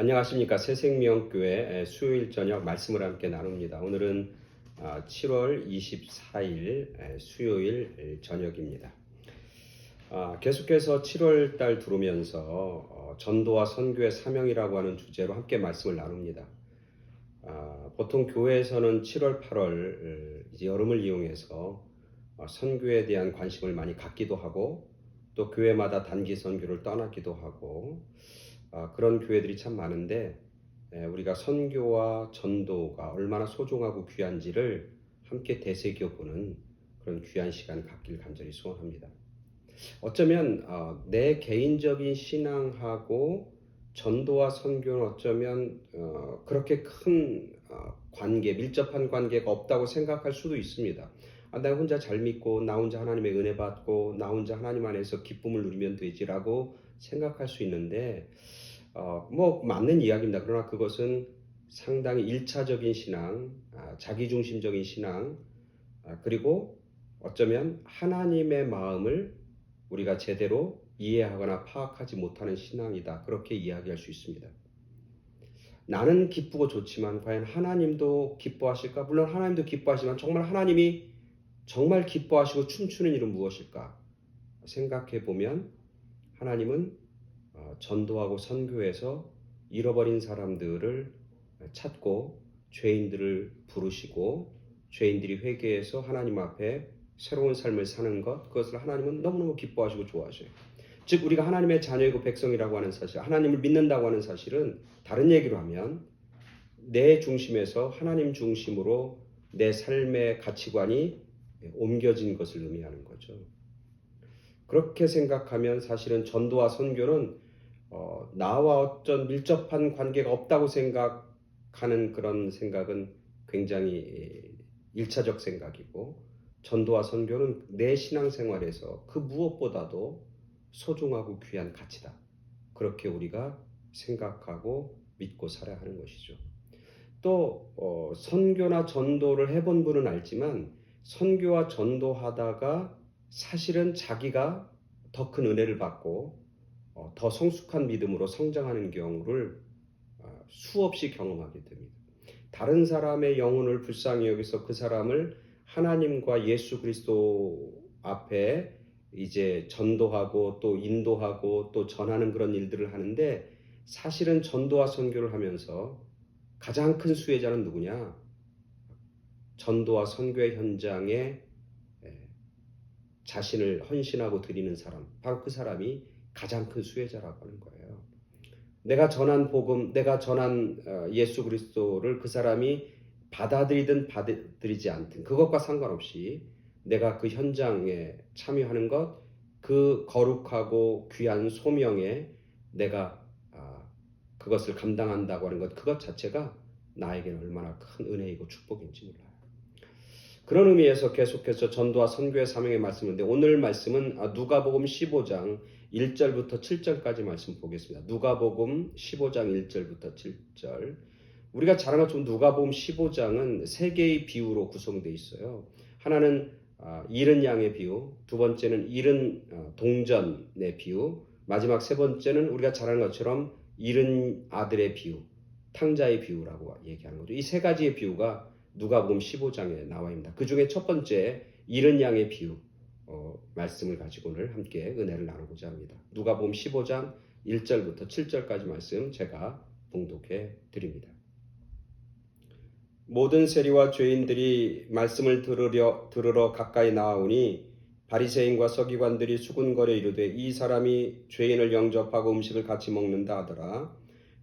안녕하십니까. 새생명교회 수요일 저녁 말씀을 함께 나눕니다. 오늘은 7월 24일 수요일 저녁입니다. 계속해서 7월 달 들어오면서 전도와 선교의 사명이라고 하는 주제로 함께 말씀을 나눕니다. 보통 교회에서는 7월, 8월 이제 여름을 이용해서 선교에 대한 관심을 많이 갖기도 하고 또 교회마다 단기 선교를 떠나기도 하고 그런 교회들이 참 많은데 우리가 선교와 전도가 얼마나 소중하고 귀한지를 함께 되새겨보는 그런 귀한 시간 갖길 간절히 소원합니다. 어쩌면 내 개인적인 신앙하고 전도와 선교는 어쩌면 그렇게 큰 밀접한 관계가 없다고 생각할 수도 있습니다. 나 혼자 잘 믿고 나 혼자 하나님의 은혜 받고 나 혼자 하나님 안에서 기쁨을 누리면 되지라고 생각할 수 있는데 맞는 이야기입니다. 그러나 그것은 상당히 일차적인 신앙, 자기중심적인 신앙, 그리고 어쩌면 하나님의 마음을 우리가 제대로 이해하거나 파악하지 못하는 신앙이다. 그렇게 이야기할 수 있습니다. 나는 기쁘고 좋지만 과연 하나님도 기뻐하실까? 물론 하나님도 기뻐하시지만 정말 하나님이 정말 기뻐하시고 춤추는 일은 무엇일까? 생각해 보면 하나님은 전도하고 선교에서 잃어버린 사람들을 찾고 죄인들을 부르시고 죄인들이 회개해서 하나님 앞에 새로운 삶을 사는 것, 그것을 하나님은 너무너무 기뻐하시고 좋아하셔요. 즉 우리가 하나님의 자녀이고 백성이라고 하는 사실, 하나님을 믿는다고 하는 사실은 다른 얘기로 하면 내 중심에서 하나님 중심으로 내 삶의 가치관이 옮겨진 것을 의미하는 거죠. 그렇게 생각하면 사실은 전도와 선교는 나와 어떤 밀접한 관계가 없다고 생각하는 그런 생각은 굉장히 일차적 생각이고, 전도와 선교는 내 신앙생활에서 그 무엇보다도 소중하고 귀한 가치다. 그렇게 우리가 생각하고 믿고 살아야 하는 것이죠. 또 선교나 전도를 해본 분은 알지만 선교와 전도하다가 사실은 자기가 더 큰 은혜를 받고 더 성숙한 믿음으로 성장하는 경우를 수없이 경험하게 됩니다. 다른 사람의 영혼을 불쌍히 여기서 그 사람을 하나님과 예수 그리스도 앞에 이제 전도하고 또 인도하고 또 전하는 그런 일들을 하는데, 사실은 전도와 선교를 하면서 가장 큰 수혜자는 누구냐? 전도와 선교의 현장에 자신을 헌신하고 드리는 사람, 바로 그 사람이 가장 큰 수혜자라고 하는 거예요. 내가 전한 복음, 내가 전한 예수 그리스도를 그 사람이 받아들이든 받아들이지 않든 그것과 상관없이 내가 그 현장에 참여하는 것, 그 거룩하고 귀한 소명에 내가 그것을 감당한다고 하는 것, 그것 자체가 나에게는 얼마나 큰 은혜이고 축복인지 몰라요. 그런 의미에서 계속해서 전도와 선교의 사명의 말씀인데, 오늘 말씀은 누가복음 15장 1절부터 7절까지 말씀 보겠습니다. 누가복음 15장 1절부터 7절. 우리가 잘 아는 것처럼 누가복음 15장은 세 개의 비유로 구성되어 있어요. 하나는 잃은 양의 비유, 두 번째는 잃은 동전의 비유, 마지막 세 번째는 우리가 잘 아는 것처럼 잃은 아들의 비유, 탕자의 비유라고 얘기하는 거죠. 이 세 가지의 비유가 누가복음 15장에 나와 있습니다. 그 중에 첫 번째 잃은 양의 비유 말씀을 가지고 오늘 함께 은혜를 나누고자 합니다. 누가복음 15장 1절부터 7절까지 말씀 제가 봉독해 드립니다. 모든 세리와 죄인들이 말씀을 들으러 가까이 나아오니 바리새인과 서기관들이 수군거려 이르되 이 사람이 죄인을 영접하고 음식을 같이 먹는다 하더라.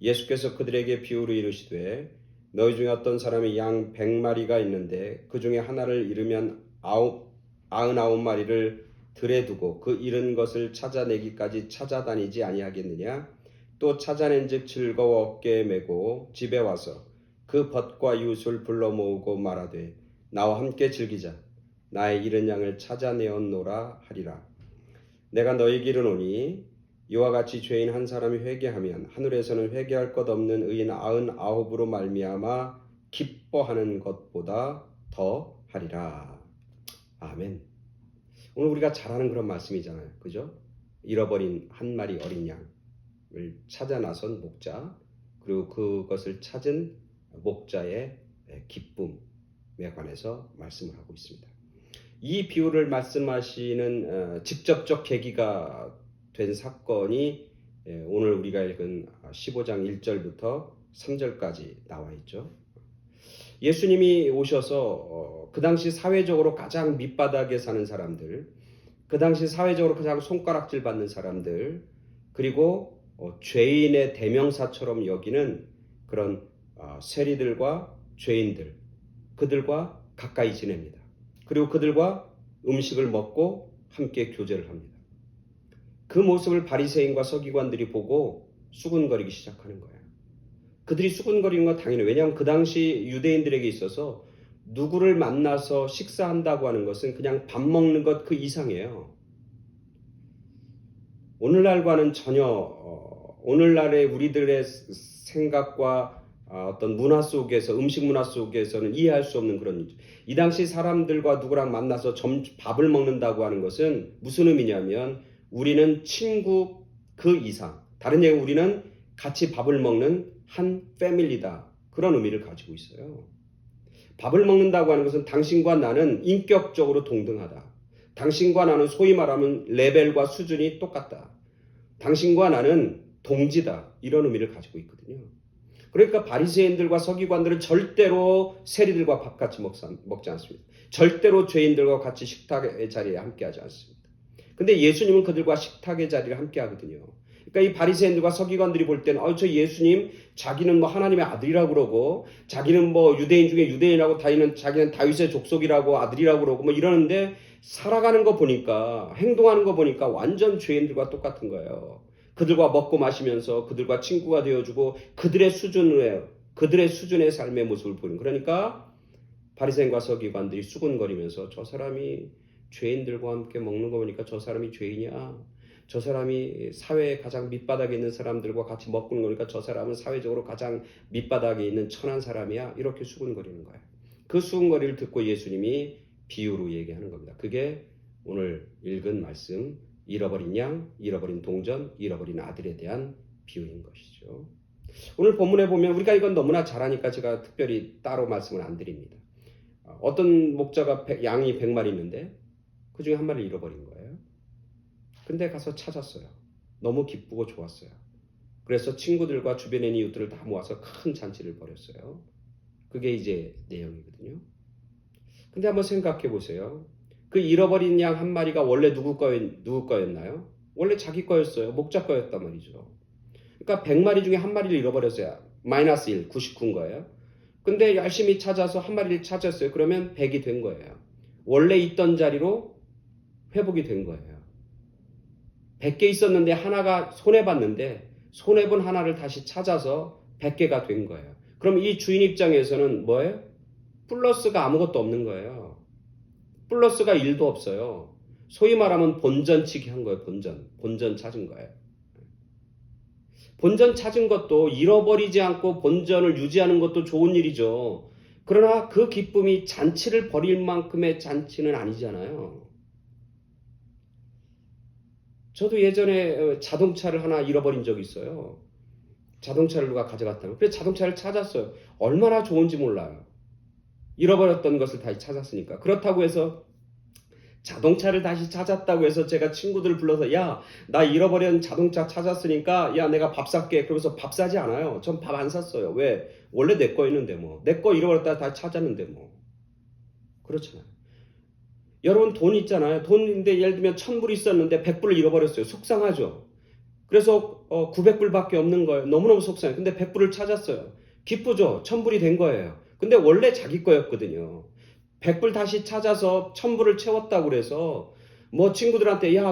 예수께서 그들에게 비유로 이르시되 너희 중에 어떤 사람이 양 100마리가 있는데 그 중에 하나를 잃으면 99마리를 들에 두고 그 잃은 것을 찾아내기까지 찾아다니지 아니하겠느냐? 또 찾아낸즉 즐거워 어깨에 메고 집에 와서 그 벗과 이웃을 불러 모으고 말하되 나와 함께 즐기자. 나의 잃은 양을 찾아내었노라 하리라. 내가 너희에게 이르노니 이와 같이 죄인 한 사람이 회개하면 하늘에서는 회개할 것 없는 의인 99으로 말미암아 기뻐하는 것보다 더 하리라. 아멘. 오늘 우리가 잘 아는 그런 말씀이잖아요. 그죠? 잃어버린 한 마리 어린 양을 찾아 나선 목자, 그리고 그것을 찾은 목자의 기쁨에 관해서 말씀을 하고 있습니다. 이 비유를 말씀하시는 직접적 계기가 된 사건이 오늘 우리가 읽은 15장 1절부터 3절까지 나와 있죠. 예수님이 오셔서 그 당시 사회적으로 가장 밑바닥에 사는 사람들, 그 당시 사회적으로 가장 손가락질 받는 사람들, 그리고 죄인의 대명사처럼 여기는 그런 세리들과 죄인들, 그들과 가까이 지냅니다. 그리고 그들과 음식을 먹고 함께 교제를 합니다. 그 모습을 바리새인과 서기관들이 보고 수군거리기 시작하는 거예요. 그들이 수군거리는 건 당연히, 왜냐하면 그 당시 유대인들에게 있어서 누구를 만나서 식사한다고 하는 것은 그냥 밥 먹는 것 그 이상이에요. 오늘날과는 전혀 오늘날의 우리들의 생각과 어떤 문화 속에서, 음식 문화 속에서는 이해할 수 없는 그런 일이죠. 이 당시 사람들과 누구랑 만나서 밥을 먹는다고 하는 것은 무슨 의미냐면 우리는 친구 그 이상, 다른 얘기는 우리는 같이 밥을 먹는 한 패밀리다, 그런 의미를 가지고 있어요. 밥을 먹는다고 하는 것은 당신과 나는 인격적으로 동등하다. 당신과 나는 소위 말하면 레벨과 수준이 똑같다. 당신과 나는 동지다, 이런 의미를 가지고 있거든요. 그러니까 바리새인들과 서기관들은 절대로 세리들과 밥 같이 먹지 않습니다. 절대로 죄인들과 같이 식탁의 자리에 함께하지 않습니다. 근데 예수님은 그들과 식탁의 자리를 함께하거든요. 그러니까 이 바리새인들과 서기관들이 볼 때는 저 예수님 자기는 뭐 하나님의 아들이라고 그러고, 자기는 뭐 유대인 중에 유대인이라고, 자기는 다윗의 족속이라고, 아들이라고 그러고 뭐 이러는데, 살아가는 거 보니까, 행동하는 거 보니까 완전 죄인들과 똑같은 거예요. 그들과 먹고 마시면서 그들과 친구가 되어주고 그들의 수준의 삶의 모습을 보이는. 그러니까 바리새인과 서기관들이 수군거리면서 저 사람이 죄인들과 함께 먹는 거 보니까 저 사람이 죄인이야. 저 사람이 사회의 가장 밑바닥에 있는 사람들과 같이 먹는 거니까 저 사람은 사회적으로 가장 밑바닥에 있는 천한 사람이야. 이렇게 수군거리는 거예요. 그 수군거리를 듣고 예수님이 비유로 얘기하는 겁니다. 그게 오늘 읽은 말씀, 잃어버린 양, 잃어버린 동전, 잃어버린 아들에 대한 비유인 것이죠. 오늘 본문에 보면 우리가 이건 너무나 잘 아니까 제가 특별히 따로 말씀을 안 드립니다. 어떤 목자가 양이 100마리 있는데 그 중에 한 마리를 잃어버린 거예요. 근데 가서 찾았어요. 너무 기쁘고 좋았어요. 그래서 친구들과 주변의 이웃들을 다 모아서 큰 잔치를 벌였어요. 그게 이제 내용이거든요. 근데 한번 생각해 보세요. 그 잃어버린 양 한 마리가 원래 누구 거였나요? 원래 자기 거였어요. 목자 거였단 말이죠. 그러니까 100마리 중에 한 마리를 잃어버렸어요. 마이너스 1, 99인 거예요. 근데 열심히 찾아서 한 마리를 찾았어요. 그러면 100이 된 거예요. 원래 있던 자리로 회복이 된 거예요. 100개 있었는데 하나가 손해봤는데 손해본 하나를 다시 찾아서 100개가 된 거예요. 그럼 이 주인 입장에서는 뭐예요? 플러스가 아무것도 없는 거예요. 플러스가 1도 없어요. 소위 말하면 본전치기 한 거예요. 본전 찾은 거예요. 본전 찾은 것도 잃어버리지 않고 본전을 유지하는 것도 좋은 일이죠. 그러나 그 기쁨이 잔치를 벌일 만큼의 잔치는 아니잖아요. 저도 예전에 자동차를 하나 잃어버린 적이 있어요. 자동차를 누가 가져갔다고. 그래서 자동차를 찾았어요. 얼마나 좋은지 몰라요. 잃어버렸던 것을 다시 찾았으니까. 그렇다고 해서 자동차를 다시 찾았다고 해서 제가 친구들을 불러서 야, 나 잃어버린 자동차 찾았으니까 야, 내가 밥 살게. 그러면서 밥 사지 않아요. 전 밥 안 샀어요. 왜? 원래 내 거였는데 뭐. 내 거 잃어버렸다 다시 찾았는데 뭐. 그렇잖아요. 여러분 돈 있잖아요. 돈인데 예를 들면 1000불 있었는데 100불을 잃어버렸어요. 속상하죠. 그래서 900불밖에 없는 거예요. 너무너무 속상해요. 근데 100불을 찾았어요. 기쁘죠. 1000불이 된 거예요. 근데 원래 자기 거였거든요. 100불 다시 찾아서 1000불을 채웠다고 그래서 뭐 친구들한테 야,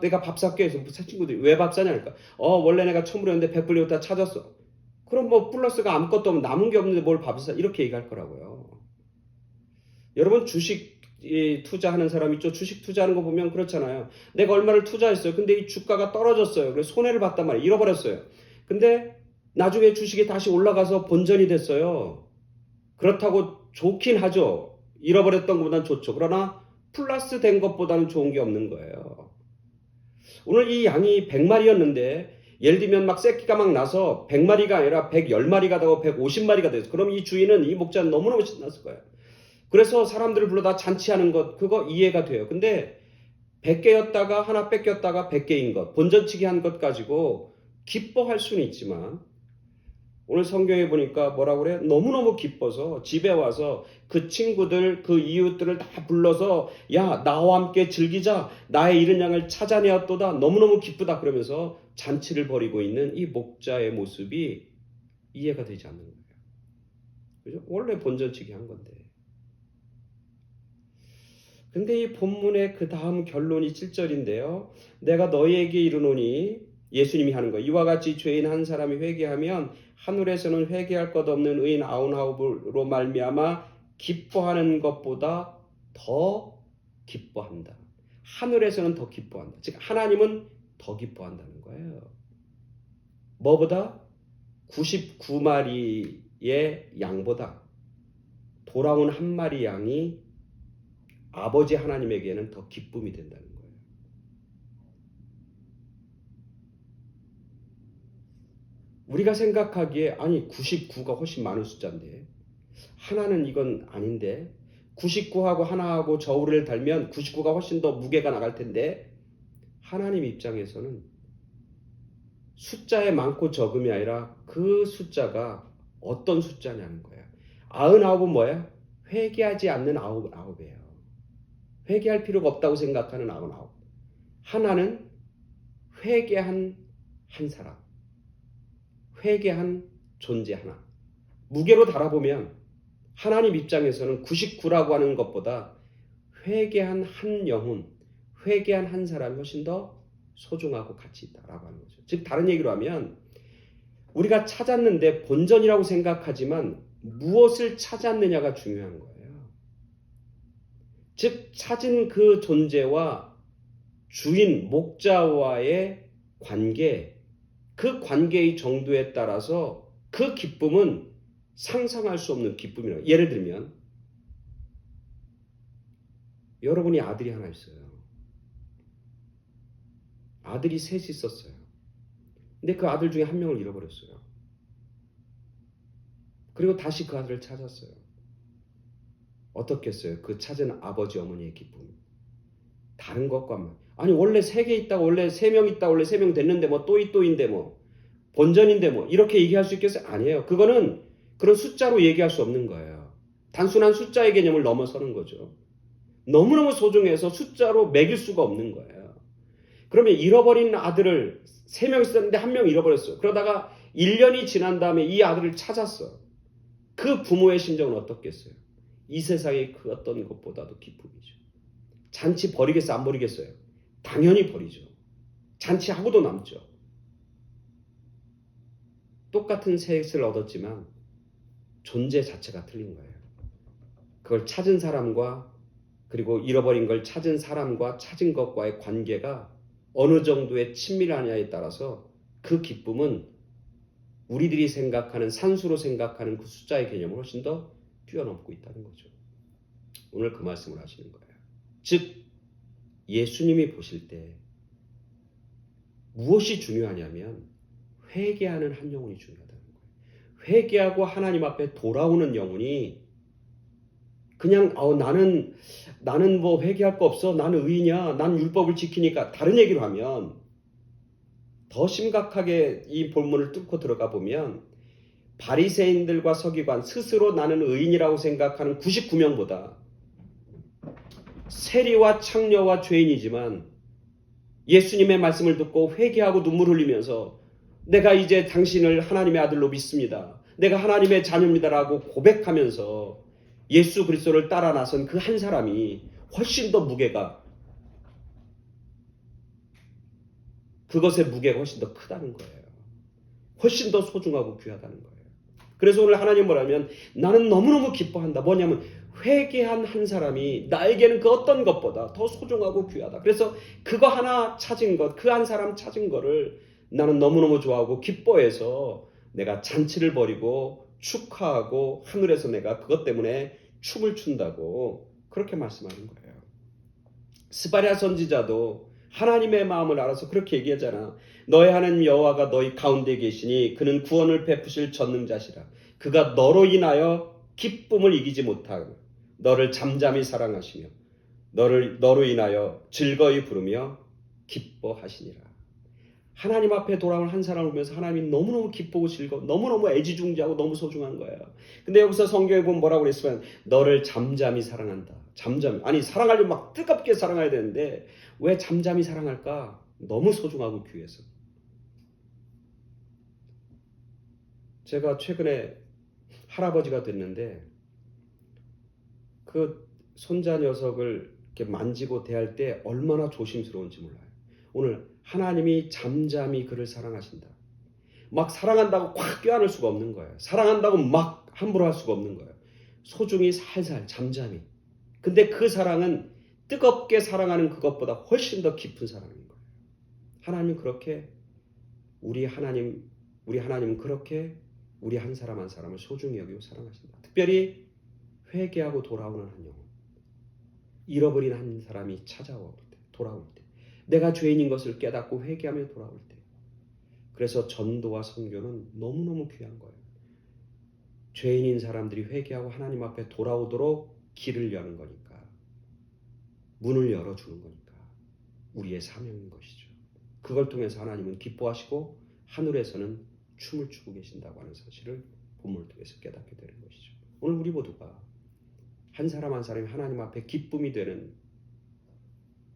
내가 밥 살게 해서 친구들이 왜 밥 사냐 그러니까 원래 내가 1000불이었는데 100불이었다 찾았어. 그럼 뭐 플러스가 아무것도 없는 남은 게 없는데 뭘 밥을 사? 이렇게 얘기할 거라고요. 여러분 주식 투자하는 사람 있죠. 주식 투자하는 거 보면 그렇잖아요. 내가 얼마를 투자했어요. 근데 이 주가가 떨어졌어요. 그래서 손해를 봤단 말이에요. 잃어버렸어요. 근데 나중에 주식이 다시 올라가서 본전이 됐어요. 그렇다고 좋긴 하죠. 잃어버렸던 것보다는 좋죠. 그러나 플러스 된 것보다는 좋은 게 없는 거예요. 오늘 이 양이 100마리였는데 예를 들면 막 새끼가 막 나서 100마리가 아니라 110마리가 되고 150마리가 돼서 그럼 이 주인은 이 목자는 너무너무 신났을 거예요. 그래서 사람들을 불러다 잔치하는 것 그거 이해가 돼요. 근데 100개였다가 하나 뺏겼다가 100개인 것 본전치기 한 것 가지고 기뻐할 수는 있지만 오늘 성경에 보니까 뭐라고 그래요? 너무너무 기뻐서 집에 와서 그 친구들, 그 이웃들을 다 불러서 야 나와 함께 즐기자. 나의 잃은 양을 찾아내었도다. 너무너무 기쁘다. 그러면서 잔치를 벌이고 있는 이 목자의 모습이 이해가 되지 않는 거예요. 그죠? 원래 본전치기 한 건데. 근데 이 본문의 그 다음 결론이 7절인데요. 내가 너희에게 이르노니 예수님이 하는 거예요. 이와 같이 죄인 한 사람이 회개하면 하늘에서는 회개할 것 없는 의인 99으로 말미암아 기뻐하는 것보다 더 기뻐한다. 하늘에서는 더 기뻐한다. 즉 하나님은 더 기뻐한다는 거예요. 뭐보다? 99마리의 양보다 돌아온 한 마리 양이 아버지 하나님에게는 더 기쁨이 된다는 거예요. 우리가 생각하기에 아니 99가 훨씬 많은 숫자인데 하나는 이건 아닌데 99하고 하나하고 저울을 달면 99가 훨씬 더 무게가 나갈 텐데 하나님 입장에서는 숫자의 많고 적음이 아니라 그 숫자가 어떤 숫자냐는 거예요. 99은 뭐야? 회개하지 않는 99이에요. 회개할 필요가 없다고 생각하는 99. 하나는 회개한 한 사람. 회개한 존재 하나. 무게로 달아보면 하나님 입장에서는 99라고 하는 것보다 회개한 한 영혼, 회개한 한 사람이 훨씬 더 소중하고 가치 있다라고 하는 거죠. 즉 다른 얘기로 하면 우리가 찾았는데 본전이라고 생각하지만 무엇을 찾았느냐가 중요한 거예요. 즉 찾은 그 존재와 주인, 목자와의 관계, 그 관계의 정도에 따라서 그 기쁨은 상상할 수 없는 기쁨이라고. 예를 들면 여러분이 아들이 하나 있어요. 아들이 셋이 있었어요. 근데 그 아들 중에 한 명을 잃어버렸어요. 그리고 다시 그 아들을 찾았어요. 어떻겠어요? 그 찾은 아버지 어머니의 기쁨. 다른 것과 아니 원래 3개 있다가 원래 3명 있다가 원래 3명 됐는데 뭐 또인데 뭐 본전인데 뭐 이렇게 얘기할 수 있겠어요? 아니에요. 그거는 그런 숫자로 얘기할 수 없는 거예요. 단순한 숫자의 개념을 넘어서는 거죠. 너무너무 소중해서 숫자로 매길 수가 없는 거예요. 그러면 잃어버린 아들을 3명 있었는데 1명 잃어버렸어요. 그러다가 1년이 지난 다음에 이 아들을 찾았어. 그 부모의 심정은 어떻겠어요? 이 세상의 그 어떤 것보다도 기쁨이죠. 잔치 버리겠어요? 안 버리겠어요? 당연히 버리죠. 잔치하고도 남죠. 똑같은 셋을 얻었지만 존재 자체가 틀린 거예요. 그걸 찾은 사람과 그리고 잃어버린 걸 찾은 사람과 찾은 것과의 관계가 어느 정도의 친밀하냐에 따라서 그 기쁨은 우리들이 생각하는 산수로 생각하는 그 숫자의 개념을 훨씬 더 뛰어넘고 있다는 거죠. 오늘 그 말씀을 하시는 거예요. 즉 예수님이 보실 때 무엇이 중요하냐면 회개하는 한 영혼이 중요하다는 거예요. 회개하고 하나님 앞에 돌아오는 영혼이 그냥 나는 뭐 회개할 거 없어. 나는 의인이야. 난 율법을 지키니까. 다른 얘기로 하면 더 심각하게 이 본문을 뚫고 들어가 보면 바리새인들과 서기관 스스로 나는 의인이라고 생각하는 99명보다 세리와 창녀와 죄인이지만 예수님의 말씀을 듣고 회개하고 눈물 흘리면서 내가 이제 당신을 하나님의 아들로 믿습니다. 내가 하나님의 자녀입니다라고 고백하면서 예수 그리스도를 따라 나선 그 한 사람이 훨씬 더 무게가 그것의 무게가 훨씬 더 크다는 거예요. 훨씬 더 소중하고 귀하다는 거예요. 그래서 오늘 하나님 뭐라면 나는 너무너무 기뻐한다. 뭐냐면 회개한 한 사람이 나에게는 그 어떤 것보다 더 소중하고 귀하다. 그래서 그거 하나 찾은 것, 그 한 사람 찾은 거를 나는 너무너무 좋아하고 기뻐해서 내가 잔치를 벌이고 축하하고 하늘에서 내가 그것 때문에 춤을 춘다고 그렇게 말씀하는 거예요. 스바랴 선지자도 하나님의 마음을 알아서 그렇게 얘기하잖아. 너의 하나님 여호와가 너희 가운데 계시니 그는 구원을 베푸실 전능자시라. 그가 너로 인하여 기쁨을 이기지 못하고 너를 잠잠히 사랑하시며 너로 인하여 즐거이 부르며 기뻐하시니라. 하나님 앞에 돌아온 한 사람을 보면서 하나님이 너무너무 기쁘고 즐거워, 너무너무 애지중지하고 너무 소중한 거예요. 근데 여기서 성경에 보면 뭐라고 그랬으면 너를 잠잠히 사랑한다. 잠잠히. 아니 사랑하려면 막 뜨겁게 사랑해야 되는데 왜 잠잠히 사랑할까? 너무 소중하고 귀해서. 제가 최근에 할아버지가 됐는데 그 손자 녀석을 이렇게 만지고 대할 때 얼마나 조심스러운지 몰라요. 오늘 하나님이 잠잠히 그를 사랑하신다. 막 사랑한다고 꽉 껴안을 수가 없는 거예요. 사랑한다고 막 함부로 할 수가 없는 거예요. 소중히 살살 잠잠히. 근데 그 사랑은 뜨겁게 사랑하는 그것보다 훨씬 더 깊은 사랑인 거예요. 하나님은 그렇게 우리 하나님은 그렇게 우리 한 사람 한 사람을 소중히 여기고 사랑하신다. 특별히 회개하고 돌아오는 한 영혼. 잃어버린 한 사람이 찾아올 때, 돌아올 때. 내가 죄인인 것을 깨닫고 회개하며 돌아올 때. 그래서 전도와 선교는 너무너무 귀한 거예요. 죄인인 사람들이 회개하고 하나님 앞에 돌아오도록 길을 여는 거니까. 문을 열어주는 거니까. 우리의 사명인 것이죠. 그걸 통해서 하나님은 기뻐하시고 하늘에서는 춤을 추고 계신다고 하는 사실을 본문을 통해서 깨닫게 되는 것이죠. 오늘 우리 모두가 한 사람 한 사람이 하나님 앞에 기쁨이 되는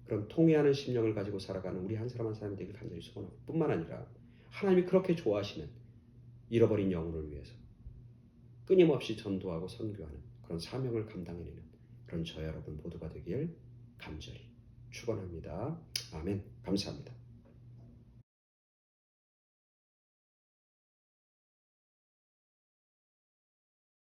그런 통회하는 심령을 가지고 살아가는 우리 한 사람 한 사람이 되길 간절히 소원하고 뿐만 아니라 하나님이 그렇게 좋아하시는 잃어버린 영혼을 위해서 끊임없이 전도하고 선교하는 그런 사명을 감당해내는 그런 저 여러분 모두가 되길 간절히 축원합니다. 아멘. 감사합니다.